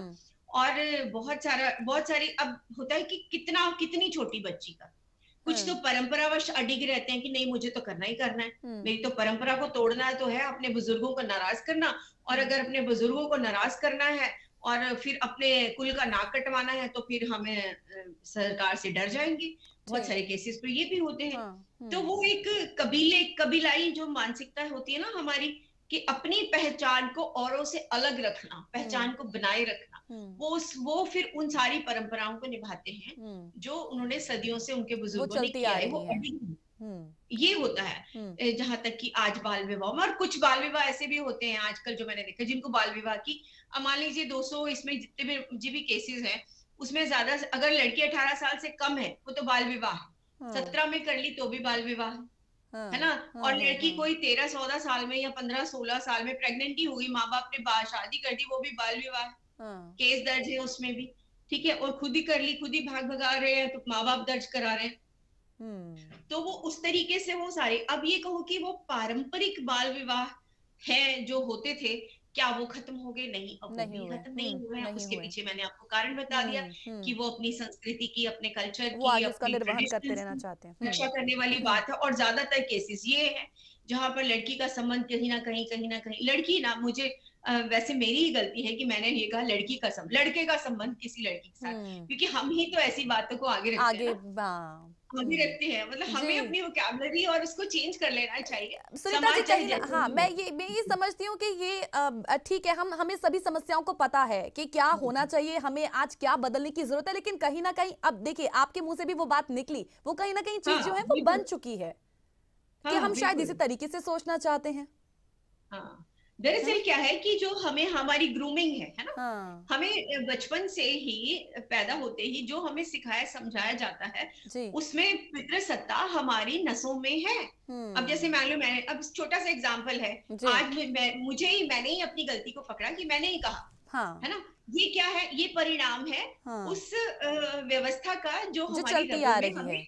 और बहुत सारी अब होता है कि कितनी छोटी बच्ची का कुछ तो परंपरावश अडिग रहते हैं कि नहीं, मुझे तो करना ही करना है, मेरी तो परंपरा को तोड़ना है तो है अपने बुजुर्गों को नाराज करना। और अगर अपने बुजुर्गों को नाराज करना है और फिर अपने कुल का नाक कटवाना है तो फिर हमें सरकार से डर जाएंगे। बहुत सारे केसेस तो ये भी होते हैं। तो वो एक कबीलाई जो मानसिकता होती है ना हमारी, कि अपनी पहचान को औरों से अलग रखना, पहचान को बनाए रखना, वो फिर उन सारी परंपराओं को निभाते हैं जो उन्होंने सदियों से उनके बुजुर्गों ने किया है। वो ये होता है। जहां तक कि आज बाल विवाह में, और कुछ बाल विवाह ऐसे भी होते हैं आजकल जो मैंने देखा, जिनको बाल विवाह की मान लीजिए 200 इसमें जितने भी केसेस हैं उसमें ज्यादा, अगर लड़की 18 साल से कम है वो तो बाल विवाह है। 17 में कर ली तो भी बाल विवाह है ना। और लड़की कोई 13-14 साल में या 15-16 साल में प्रेग्नेंट ही हुई, माँ बाप ने शादी कर दी, वो भी बाल विवाह है। केस दर्ज है उसमें भी, ठीक है। और खुद ही कर ली, खुद ही भाग भगा रहे हैं तो माँ बाप दर्ज करा रहे हैं। तो वो उस तरीके से वो सारे, अब ये कहो कि वो पारंपरिक बाल विवाह है जो होते थे, क्या वो खत्म हो गए? नहीं, अब वो नहीं भी हुए, खत्म नहीं हुए हैं। नहीं उसके हुए। पीछे मैंने आपको कारण बता दिया कि हम्म। वो अपनी संस्कृति की, अपने कल्चर वो की, आगे उसका अपनी निर्वहन करते ट्रेडिशंस रहना की चाहते हैं। रक्षा करने वाली बात है। और ज्यादातर केसेस ये है जहां पर लड़की का संबंध कहीं ना कहीं लड़की ना, मुझे वैसे मेरी ही गलती है कि मैंने ये कहा लड़की का संबंध, लड़के का संबंध किसी लड़की के साथ, हम्म। क्योंकि हम ही तो ऐसी बातों को आगे रखते हैं आगे, ना, हाँ। आगे रखते हैं। मतलब हमें जी। अपनी वोकैबुलरी और उसको चेंज कर लेना चाहिए। सुनीता जी, समाज चाहे कहीं ना, जैसे हाँ, भी मैं हो। ये समझती हूँ कि ये ठीक है, हम हमें सभी समस्याओं को पता है कि क्या होना चाहिए, हमें आज क्या बदलने की जरूरत है, लेकिन कहीं ना कहीं अब देखिए आपके मुंह से भी वो बात निकली, वो कहीं ना कहीं चीज हाँ जो है वो बन बिल्कुल। चुकी है कि हाँ हम शायद इसी बिल्कुल। तरीके से सोचना चाहते हैं। हाँ, है ना? दरअसल क्या है कि जो हमें हमारी ग्रूमिंग है ना, हाँ। हमें बचपन से ही, पैदा होते ही जो हमें सिखाया समझाया जाता है, जी। उसमें पितृसत्ता हमारी नसों में है। अब जैसे हम्म। मान लो, मैं अब छोटा सा एग्जांपल है, जी। आज मैंने ही अपनी गलती को पकड़ा कि मैंने ही कहा, हाँ। है ना? ये क्या है? ये परिणाम है हाँ। उस व्यवस्था का जो जो हमारी चलती रगों आ में रही है। हमें,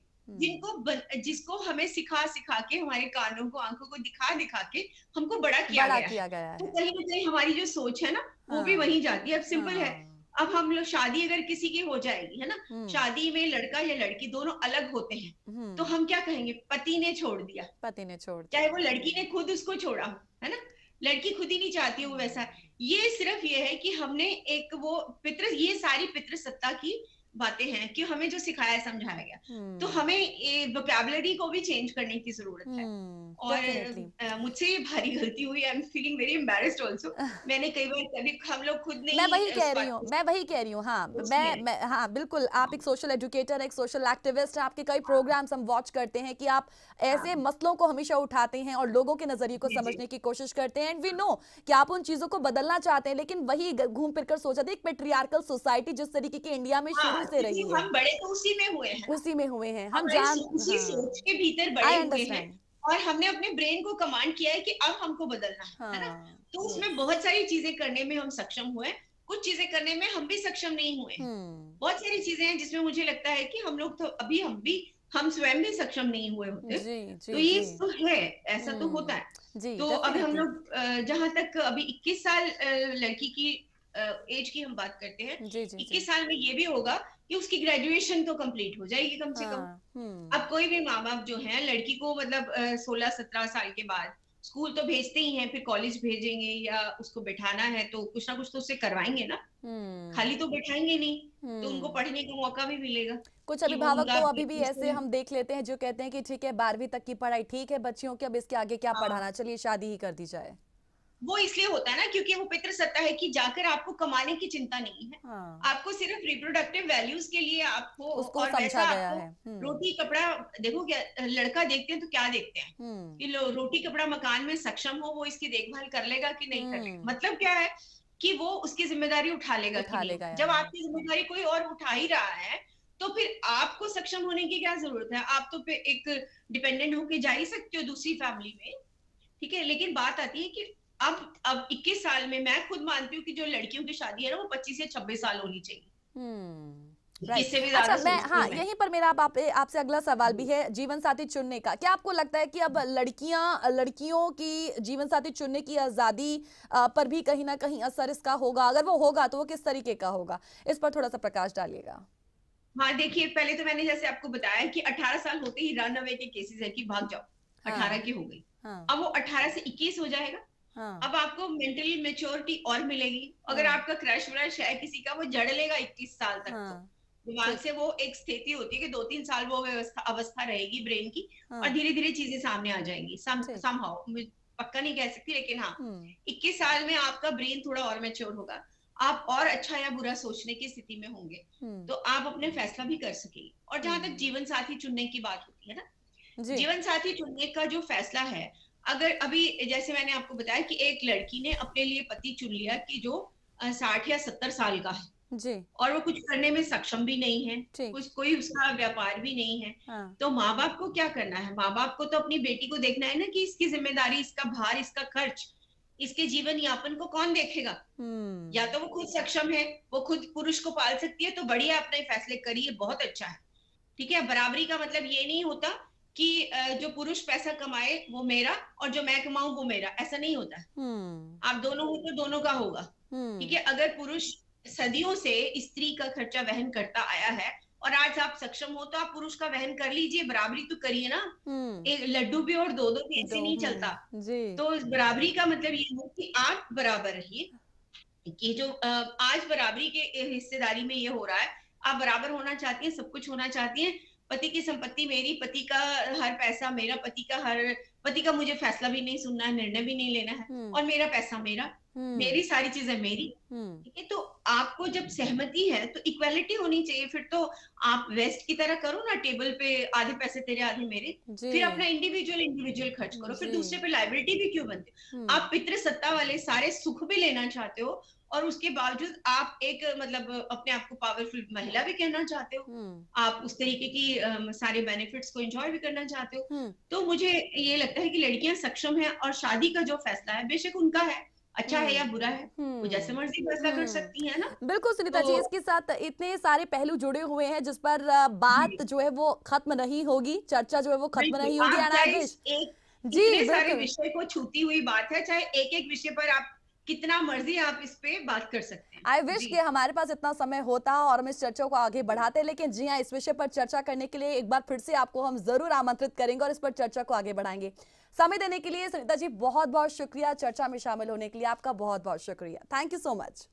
जिसको हमें सिखा सिखा के, हमारे कानों को, आंखों को दिखा दिखा के हमको बड़ा किया बड़ा गया है। किया गया तो है। कहीं ना कहीं हमारी जो सोच है ना, वो भी हाँ। वहीं जाती है। अब सिंपल है, हाँ। अब हम लोग, शादी अगर किसी की हो जाएगी, है ना, हम्म। शादी में लड़का या लड़की दोनों अलग होते हैं, तो हम्म। हम क्या कहेंगे? पति ने छोड़ दिया। पति ने छोड़ चाहे दिया। वो लड़की ने खुद उसको छोड़ा हो, है ना? लड़की खुद ही नहीं चाहती हो वैसा। ये सिर्फ ये है कि हमने एक वो पितृ, ये सारी पितृसत्ता की बातें हैं कि हमें जो सिखाया समझाया गया। तो हम्म। हमें ये वोकैबुलरी को भी चेंज करने की जरूरत है। और डेफिनेटली। मुझसे ये भारी गलती हुई, I am feeling very embarrassed also. मैंने कई बार, कभी हम लोग खुद मैं नहीं वही कह इस रही बात हूँ, को मैं वही कह रही हूँ, हाँ, सोचते हैं। हाँ बिल्कुल, आप एक सोशल एजुकेटर, एक सोशल एक्टिविस्ट हैं, आपके कई प्रोग्राम्स हम वॉच करते हैं कि आप ऐसे हाँ मसलों को हमेशा उठाते हैं और लोगों के नजरिए को जी जी। समझने की कोशिश करते हैं, एंड वी नो कि आप उन चीजों को बदलना चाहते हैं, लेकिन वही घूम फिर कर सोचा था, एक पेट्रियार्कल सोसाइटी जिस तरीके की इंडिया में हाँ, शुरू से क्योंकि रही है, हम बड़े तो उसी में हुए हैं ना, उसी में हुए हैं हम, हमारी जान, उसी सोच हाँ, के भीतर आई बड़े हुए हैं। अंडरस्टैंड। और हमने अपने ब्रेन को कमांड किया है कि अब हमको बदलना है ना? हाँ। तो यस। उसमें बहुत सारी चीजें करने में हम सक्षम हुए, कुछ चीजें करने में हम भी सक्षम नहीं हुए हैं। हम्म। बहुत सारी चीजें हैं जिसमें मुझे लगता है कि हम लोग तो अभी, हम स्वयं भी सक्षम नहीं हुए होते। जी। तो जी। ये जी। तो है, ऐसा तो होता है। जी, तो अभी हम डेफिनेटली। लोग जहां तक अभी 21 साल लड़की की एज की हम बात करते हैं, जी। जी। जी। 21 साल में ये भी होगा कि उसकी ग्रेजुएशन तो कंप्लीट हो जाएगी कम से कम। हाँ। अब कोई भी माँ बाप जो है लड़की को, मतलब 16-17 साल के बाद स्कूल तो भेजते ही हैं, फिर कॉलेज भेजेंगे या उसको बैठाना है तो कुछ ना कुछ तो उससे करवाएंगे ना, हम्म। खाली तो बैठाएंगे नहीं। तो उनको हम्म। पढ़ने का मौका भी मिलेगा कुछ कि वो अभिभावक उनका तो अभी भी ऐसे उसको, हम देख लेते हैं जो कहते हैं कि ठीक है, 12वीं तक की पढ़ाई ठीक है बच्चियों की, अब इसके आगे क्या हाँ, पढ़ाना, चलिए शादी ही कर दी जाए। वो इसलिए होता है ना क्योंकि वो पितृसत्ता है कि जाकर आपको कमाने की चिंता नहीं है। हाँ। आपको सिर्फ रिप्रोडक्टिव वैल्यूज के लिए आपको, उसको और वैसा समझा गया आपको है। रोटी कपड़ा, देखो क्या लड़का देखते हैं तो क्या देखते हैं हम्म। कि रोटी कपड़ा मकान में सक्षम हो, वो इसकी देखभाल कर लेगा कि नहीं कर लेगा। हम्म। मतलब क्या है कि वो उसकी जिम्मेदारी उठा लेगा कि उठा नहीं। लेगा या जब नहीं। आपकी जिम्मेदारी कोई और उठा ही रहा है, तो फिर आपको सक्षम होने की क्या जरूरत है? आप तो फिर एक डिपेंडेंट होके जा ही सकते हो दूसरी फैमिली में। ठीक है, लेकिन बात आती है कि अब 21 साल में मैं खुद मानती हूँ कि जो लड़कियों की शादी है ना, वो 25 या 26 साल होनी चाहिए। राइट। 21 से भी अच्छा, ज्यादा मैं, सोचती हाँ, हूँ मैं। यहीं पर मेरा आपसे अगला सवाल भी है, जीवन साथी चुनने का। क्या आपको लगता है कि अब लड़कियों की जीवन साथी चुनने की आजादी पर भी कहीं ना कहीं असर इसका होगा? अगर वो होगा तो वो किस तरीके का होगा? इस पर थोड़ा सा प्रकाश डालिएगा। हाँ देखिए, पहले तो मैंने जैसे आपको बताया कि 18 साल होते ही रन अवे के केसेस है कि भाग जाओ, 18 हाँ। की हो गई। हाँ। अब वो 18 से 21 हो जाएगा। हाँ। अब आपको मेंटली मेच्योरिटी और मिलेगी। अगर हाँ। आपका क्रश व्रश है किसी का, वो जड़ लेगा 21 साल तक। तो हाँ। दिमाग ठीक। से वो एक स्थिति होती है कि 2-3 साल वो अवस्था रहेगी ब्रेन की, और हाँ। धीरे धीरे चीजें सामने आ जाएंगी। ठीक। समहाउ, पक्का नहीं कह सकती, लेकिन हाँ, हम्म। 21 साल में आपका ब्रेन थोड़ा और मेच्योर होगा। आप और अच्छा या बुरा सोचने की स्थिति में होंगे, हम्म। तो आप अपने फैसला भी कर सकेंगे। और जहां तक हम्म। जीवन साथी चुनने की बात होती है ना, जी। जीवन साथी चुनने का जो फैसला है, अगर अभी जैसे मैंने आपको बताया कि एक लड़की ने अपने लिए पति चुन लिया कि जो 60 या 70 साल का है, जी। और वो कुछ करने में सक्षम भी नहीं है, ठीक। कुछ कोई उसका व्यापार भी नहीं है, हाँ। तो माँ बाप को क्या करना है? माँ बाप को तो अपनी बेटी को देखना है ना कि इसकी जिम्मेदारी, इसका भार, इसका खर्च, इसके जीवन यापन को कौन देखेगा? या हम्म। तो वो खुद सक्षम है, वो खुद पुरुष को पाल सकती है, तो बढ़िया, अपने फैसले करिए, बहुत अच्छा है। ठीक है, बराबरी का मतलब ये नहीं होता कि जो पुरुष पैसा कमाए वो मेरा और जो मैं कमाऊं वो मेरा, ऐसा नहीं होता। आप दोनों हो तो दोनों का होगा। ठीक है, अगर पुरुष सदियों से स्त्री का खर्चा वहन करता आया है और आज आप सक्षम हो तो आप पुरुष का वहन कर लीजिए, बराबरी तो करिए ना। एक लड्डू भी और दो दो भी ऐसे नहीं चलता। जी। तो बराबरी का मतलब ये है कि आप बराबर रहिए। कि जो आज बराबरी के हिस्सेदारी में ये हो रहा है, आप बराबर होना चाहती हैं, सब कुछ होना चाहती हैं, पति की संपत्ति मेरी, पति का हर पैसा मेरा, पति का मुझे फैसला भी नहीं सुनना है, निर्णय भी नहीं लेना है, और मेरा पैसा मेरा, मेरी सारी चीजें मेरी। ठीक है, तो आपको जब सहमति है तो इक्वालिटी होनी चाहिए। फिर तो आप वेस्ट की तरह करो ना, टेबल पे आधे पैसे तेरे आधे मेरे, फिर अपना इंडिविजुअल खर्च करो, फिर दूसरे पे लाइबिलिटी भी क्यों बनते। आप पितृसत्ता वाले सारे सुख भी लेना चाहते हो और उसके बावजूद आप एक मतलब अपने आप को पावरफुल महिला भी कहना चाहते हो, आप उस तरीके की सारे बेनिफिट्स को एंजॉय भी करना चाहते हो। तो मुझे ये लगता है कि लड़कियां सक्षम है और शादी का जो फैसला है बेशक उनका है, अच्छा है या बुरा है, वो जैसे मर्जी फैसला कर सकती है ना। बिल्कुल सुनीता जी, इसके साथ इतने सारे पहलू जुड़े हुए हैं जिस पर बात जो है वो खत्म नहीं होगी, चर्चा जो है वो खत्म नहीं होगी। इतने सारे विषय को छूती हुई बात है, चाहे एक एक विषय पर आप कितना मर्जी आप इस पे बात कर सकते हैं। आई विश कि हमारे पास इतना समय होता और हम इस चर्चा को आगे बढ़ाते, लेकिन जी हाँ, इस विषय पर चर्चा करने के लिए एक बार फिर से आपको हम जरूर आमंत्रित करेंगे और इस पर चर्चा को आगे बढ़ाएंगे। समय देने के लिए सुनीता जी बहुत बहुत शुक्रिया, चर्चा में शामिल होने के लिए आपका बहुत बहुत शुक्रिया। Thank you so much.